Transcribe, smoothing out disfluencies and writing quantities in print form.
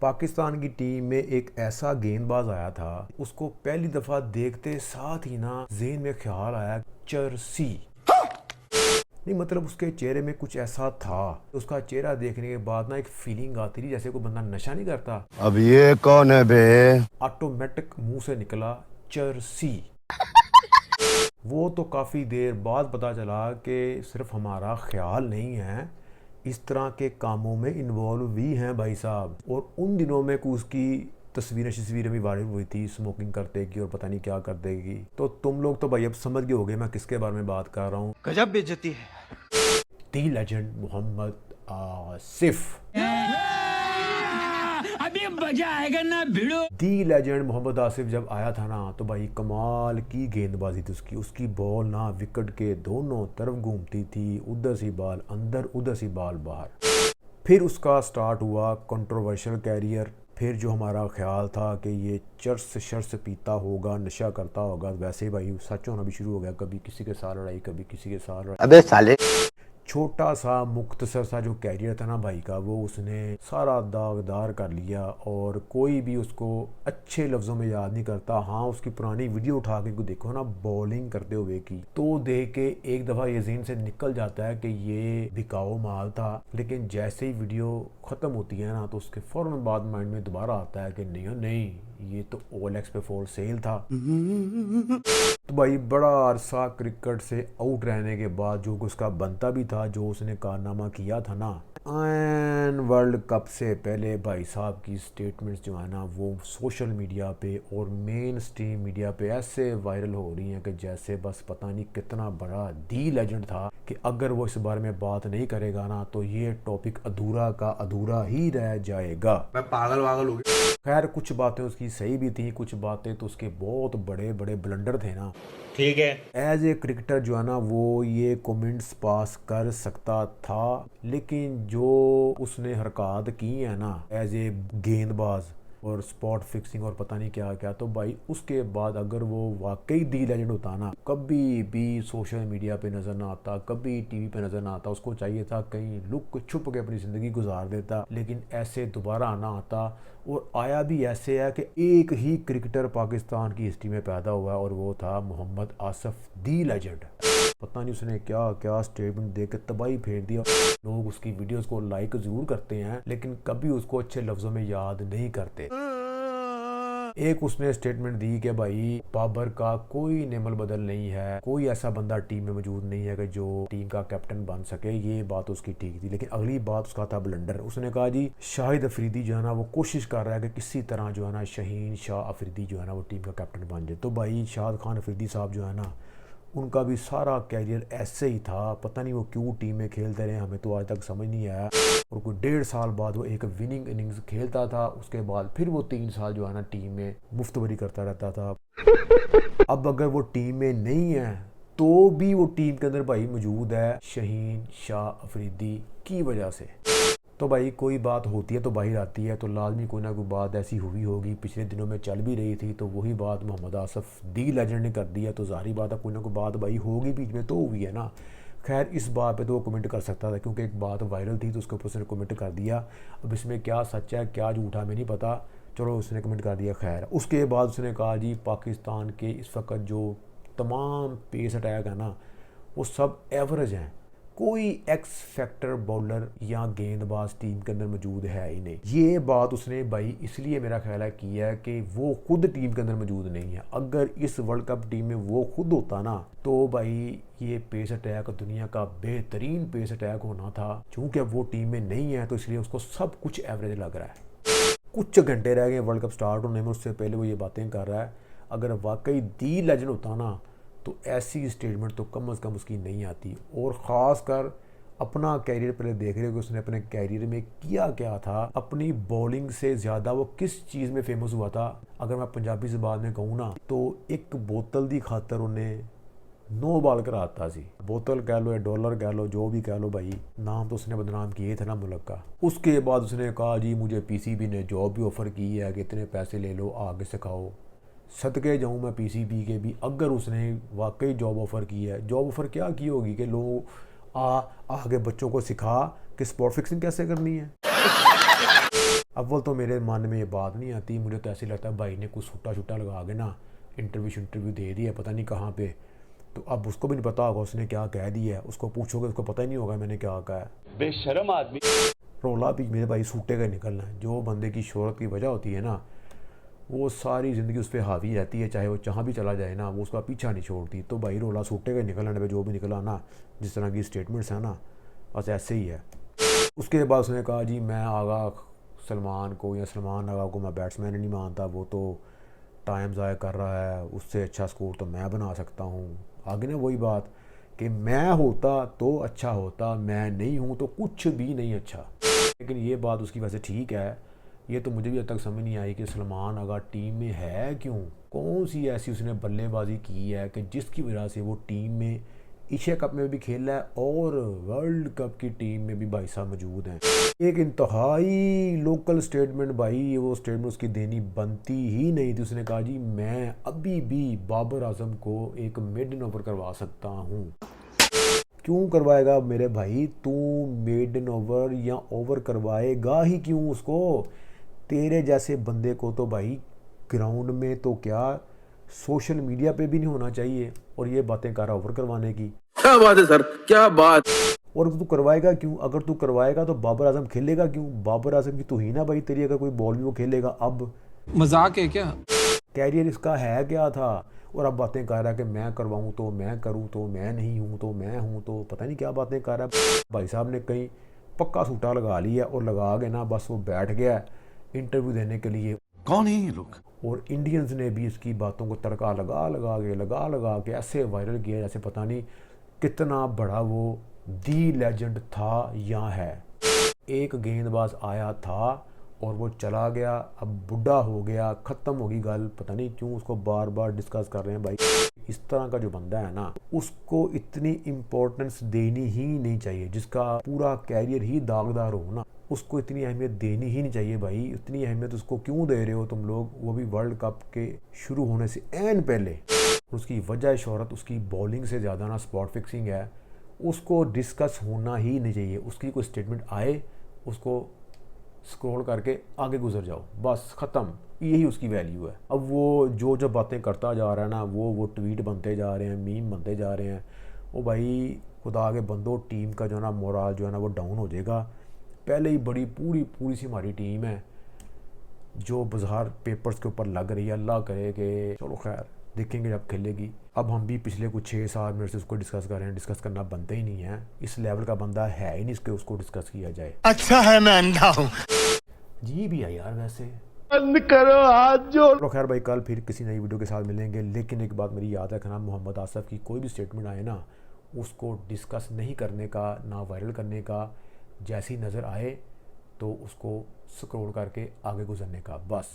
पाकिस्तान की टीम में एक ऐसा गेंदबाज आया था, उसको पहली दफा देखते साथ ही ना ज़हन में ख्याल आया चर्सी। नहीं मतलब उसके चेहरे में कुछ ऐसा था, उसका चेहरा देखने के बाद ना एक फीलिंग आती थी जैसे कोई बंदा नशा नहीं करता। अब ये कौन है बे? ऑटोमेटिक मुंह से निकला चर्सी। वो तो काफ़ी देर बाद पता चला कि सिर्फ हमारा ख्याल नहीं है, इस तरह के कामों में इन्वॉल्व भी हैं भाई साहब। और उन दिनों में कुछ उसकी तस्वीरें भी वायरल हुई थी स्मोकिंग करते की और पता नहीं क्या करते की। तो तुम लोग तो भाई अब समझ गए होगे मैं किसके बारे में बात कर रहा हूँ। गजब बेइज्जती है। The legend Mohammad Asif. अभी मजा आएगा ना भिड़ो। दी लेजेंड मोहम्मद आसिफ जब आया था ना तो भाई कमाल की गेंदबाजी थी उसकी बॉल ना विकेट के दोनों तरफ घूमती थी, उधर सी बॉल अंदर उधर सी बॉल बाहर। फिर उसका स्टार्ट हुआ कंट्रोवर्शियल कैरियर। फिर जो हमारा ख्याल था कि ये चर्स शर्स पीता होगा, नशा करता होगा, वैसे भाई सच होना भी शुरू हो गया। कभी किसी के साथ लड़ाई, कभी किसी के साथ लड़ाई। अबे साले। छोटा सा मुख्तसर सा जो कैरियर था ना भाई का, वो उसने सारा दागदार कर लिया और कोई भी उसको अच्छे लफ्ज़ों में याद नहीं करता। हाँ, उसकी पुरानी वीडियो उठा के देखो ना बॉलिंग करते हुए की, तो देख के एक दफ़ा ये ज़हन से निकल जाता है कि ये बिकाऊ माल था। लेकिन जैसे ही वीडियो ख़त्म होती है ना तो उसके फ़ौरन बाद माइंड में दोबारा आता है कि नहीं ये तो OLX पे फॉर सेल था। तो भाई बड़ा अरसा क्रिकेट से आउट रहने के बाद जो उसका बनता भी था, जो उसने कारनामा किया था ना, एंड वर्ल्ड कप से पहले भाई साहब की स्टेटमेंट्स जो है ना वो सोशल मीडिया पे और मेन स्ट्रीम मीडिया पे ऐसे वायरल हो रही हैं कि जैसे बस पता नहीं कितना बड़ा दी लेजेंड था कि अगर वो इस बारे में बात नहीं करेगा ना तो ये टॉपिक अधूरा का अधूरा ही रह जाएगा। मैं पागल वागल हो गया। खैर कुछ बातें उसकी सही भी थी, कुछ बातें तो उसके बहुत बड़े बड़े ब्लंडर थे ना। ठीक है, एज ए क्रिकेटर जो है ना वो ये कमेंट्स पास कर सकता था, लेकिन जो उसने हरकत की है ना एज ए गेंदबाज और स्पॉट फिक्सिंग और पता नहीं क्या क्या, तो भाई उसके बाद अगर वो वाकई दी लेजेंड होता ना, कभी भी सोशल मीडिया पे नज़र ना आता, कभी टीवी पे नज़र ना आता। उसको चाहिए था कहीं लुक छुप के अपनी ज़िंदगी गुजार देता, लेकिन ऐसे दोबारा आना आता। और आया भी ऐसे है कि एक ही क्रिकेटर पाकिस्तान की हिस्ट्री में पैदा हुआ है और वो था मोहम्मद आसिफ दी लेजेंड। पता नहीं उसने क्या क्या स्टेटमेंट दे के तबाही फेर दिया। लोग उसकी वीडियोस को लाइक ज़रूर करते हैं लेकिन कभी उसको अच्छे लफ्ज़ों में याद नहीं करते। एक उसने स्टेटमेंट दी कि भाई बाबर का कोई नेमल बदल नहीं है, कोई ऐसा बंदा टीम में मौजूद नहीं है कि जो टीम का कैप्टन बन सके। ये बात उसकी ठीक थी, लेकिन अगली बात उसका था ब्लंडर। उसने कहा जी शाहिद अफरीदी जो है ना वो कोशिश कर रहा है कि किसी तरह जो है ना शहीन शाह अफरीदी जो है ना वो टीम का कैप्टन बन जाए। तो भाई शाहिद खान अफरीदी साहब जो है ना उनका भी सारा कैरियर ऐसे ही था, पता नहीं वो क्यों टीम में खेलते रहे, हमें तो आज तक समझ नहीं आया। और कोई 1.5 साल बाद वो एक विनिंग इनिंग्स खेलता था, उसके बाद फिर वो 3 साल जो है ना टीम में मुफ्तवरी करता रहता था। अब अगर वो टीम में नहीं है तो भी वो टीम के अंदर भाई मौजूद है शहीन शाह अफरीदी की वजह से। तो भाई कोई बात होती है तो बाहर आती है, तो लाजमी कोई ना कोई बात ऐसी हुई होगी, पिछले दिनों में चल भी रही थी, तो वही बात मोहम्मद आसिफ दी लेजेंड ने कर दिया। तो जाहिर बात है कोई ना कोई बात भाई होगी बीच में तो हुई है ना। खैर इस बात पे तो वो कमेंट कर सकता था क्योंकि एक बात वायरल थी तो उसके ऊपर उसने कमेंट कर दिया। अब इसमें क्या सच है क्या झूठा हमें नहीं पता, चलो उसने कमेंट कर दिया। खैर उसके बाद उसने कहा जी पाकिस्तान के इस वक्त जो तमाम पेस अटैक है ना वो सब एवरेज हैं, कोई एक्स फैक्टर बॉलर या गेंदबाज टीम के अंदर मौजूद है ही नहीं। ये बात उसने भाई इसलिए मेरा ख्याल है की है कि वो खुद टीम के अंदर मौजूद नहीं है। अगर इस वर्ल्ड कप टीम में वो खुद होता ना तो भाई ये पेस अटैक दुनिया का बेहतरीन पेस अटैक होना था। चूंकि अब वो टीम में नहीं है तो इसलिए उसको सब कुछ एवरेज लग रहा है। कुछ घंटे रह गए वर्ल्ड कप स्टार्ट होने में, उससे पहले वो ये बातें कर रहा है। अगर वाकई दी लेजेंड होता ना तो ऐसी स्टेटमेंट तो कम अज़ कम उसकी नहीं आती। और ख़ास कर अपना कैरियर पहले देख रहे हो कि उसने अपने कैरियर में किया क्या था, अपनी बॉलिंग से ज़्यादा वो किस चीज़ में फेमस हुआ था। अगर मैं पंजाबी ज़बान में कहूँ ना तो एक बोतल दी खातर उन्हें 9 बाल कराता सी। बोतल कह लो या डॉलर कह लो, जो भी कह लो भाई, नाम तो उसने बदनाम किए थे ना मुल्क का। उसके बाद उसने कहा जी मुझे PCB ने जॉब भी ऑफ़र की है कि इतने पैसे ले लो आगे सिखाओ। सदके जाऊँ मैं PCB के भी। अगर उसने वाकई जॉब ऑफ़र की है, जॉब ऑफ़र क्या की होगी कि लोग आगे बच्चों को सिखा कि स्पॉट फिक्सिंग कैसे करनी है। अव्वल तो मेरे मन में ये बात नहीं आती, मुझे तो ऐसे लगता है भाई ने कुछ छुट्टा छुट्टा लगा के ना इंटरव्यू दे दिया, पता नहीं कहाँ पे। तो अब उसको भी नहीं पता होगा उसने क्या कह दिया है, उसको पूछोगे उसको पता ही नहीं होगा मैंने क्या कहा है। बेशरम आदमी। रोला भी मेरे भाई सूटे का निकलना है। जो बंदे की शोहरत की वजह होती है ना, वो सारी ज़िंदगी उस पर हावी रहती है, चाहे वो जहाँ भी चला जाए ना, वो उसका पीछा नहीं छोड़ती। तो भाई रोला सूटे का निकलने पे जो भी निकला ना, जिस तरह की स्टेटमेंट्स हैं ना, बस ऐसे ही है। उसके बाद उसने कहा जी मैं आगा सलमान को या सलमान आगा को मैं बैट्समैन नहीं मानता, वो तो टाइम ज़ाया कर रहा है, उससे अच्छा स्कोर तो मैं बना सकता हूँ। आगे ना वही बात कि मैं होता तो अच्छा होता, मैं नहीं हूँ तो कुछ भी नहीं अच्छा। लेकिन ये बात उसकी वैसे ठीक है, ये तो मुझे भी अब तक समझ नहीं आई कि सलमान आगा टीम में है क्यों, कौन सी ऐसी उसने बल्लेबाजी की है कि जिसकी वजह से वो टीम में एशिया कप में भी खेला है और वर्ल्ड कप की टीम में भी भाई साहब मौजूद हैं। एक इंतहाई लोकल स्टेटमेंट भाई, वो स्टेटमेंट उसकी देनी बनती ही नहीं थी। उसने कहा जी मैं अभी भी बाबर आजम को एक मेडन ओवर करवा सकता हूँ। क्यों करवाएगा मेरे भाई, तू मेडन ओवर या ओवर करवाएगा ही क्यों उसको? तेरे जैसे बंदे को तो भाई ग्राउंड में तो क्या सोशल मीडिया पे भी नहीं होना चाहिए, और ये बातें कर रहा ओवर करवाने की। क्या बात है सर, क्या बात। और तू करवाएगा क्यों? अगर तू करवाएगा तो बाबर आजम खेलेगा क्यों? बाबर आजम की तो ही ना भाई तेरी, अगर कोई बॉल भी वो खेलेगा। अब मजाक है क्या? कैरियर इसका है क्या था? और अब बातें कर रहा है कि मैं करवाऊँ तो मैं करूँ तो मैं नहीं हूँ तो मैं हूँ, तो पता नहीं क्या बातें कर रहा है। भाई साहब ने कहीं पक्का सूटा लगा लिया और लगा के ना बस वो बैठ गया इंटरव्यू देने के लिए। कौन है ये लोग? और इंडियंस ने भी इसकी बातों को तड़का लगा के ऐसे वायरल किया जैसे पता नहीं कितना बड़ा वो दी लेजेंड था या है। एक गेंदबाज आया था और वो चला गया, अब बुढ़ा हो गया, ख़त्म होगी गल। पता नहीं क्यों उसको बार बार डिस्कस कर रहे हैं भाई। इस तरह का जो बंदा है ना, उसको इतनी इम्पोर्टेंस देनी ही नहीं चाहिए। जिसका पूरा कैरियर ही दागदार हो ना, उसको इतनी अहमियत देनी ही नहीं चाहिए भाई। इतनी अहमियत उसको क्यों दे रहे हो तुम लोग, वो भी वर्ल्ड कप के शुरू होने से एन पहले। उसकी वजह शोहरत उसकी बॉलिंग से ज़्यादा ना स्पॉट फिक्सिंग है, उसको डिस्कस होना ही नहीं चाहिए। उसकी कोई स्टेटमेंट आए उसको स्क्रॉल करके आगे गुजर जाओ, बस ख़त्म। यही उसकी वैल्यू है। अब वो जो बातें करता जा रहा है ना, वो ट्वीट बनते जा रहे हैं, मीम बनते जा रहे हैं। वो भाई खुदा के बंदो, टीम का जो है ना मोराल जो है ना वो डाउन हो जाएगा। पहले ही बड़ी पूरी सी हमारी टीम है जो बाजार पेपर्स के ऊपर लग रही है। अल्लाह करे कि चलो खैर देखेंगे जब खेलेगी। अब हम भी पिछले कुछ 6-7 मिनट से उसको डिस्कस कर रहे हैं, डिस्कस करना बनता ही नहीं है। इस लेवल का बंदा है ही नहीं इसके उसको डिस्कस किया जाए। अच्छा है मैं अंधा हूँ। जी भी है यार वैसे। बंद करो हाथ जोड़। चलो खैर भाई, कल फिर किसी नई वीडियो के साथ मिलेंगे। लेकिन एक बात मेरी याद रखना, मोहम्मद आसिफ की कोई भी स्टेटमेंट आए ना, उसको डिस्कस नहीं करने का, ना वायरल करने का। जैसी नज़र आए तो उसको स्क्रॉल करके आगे गुजरने का, बस।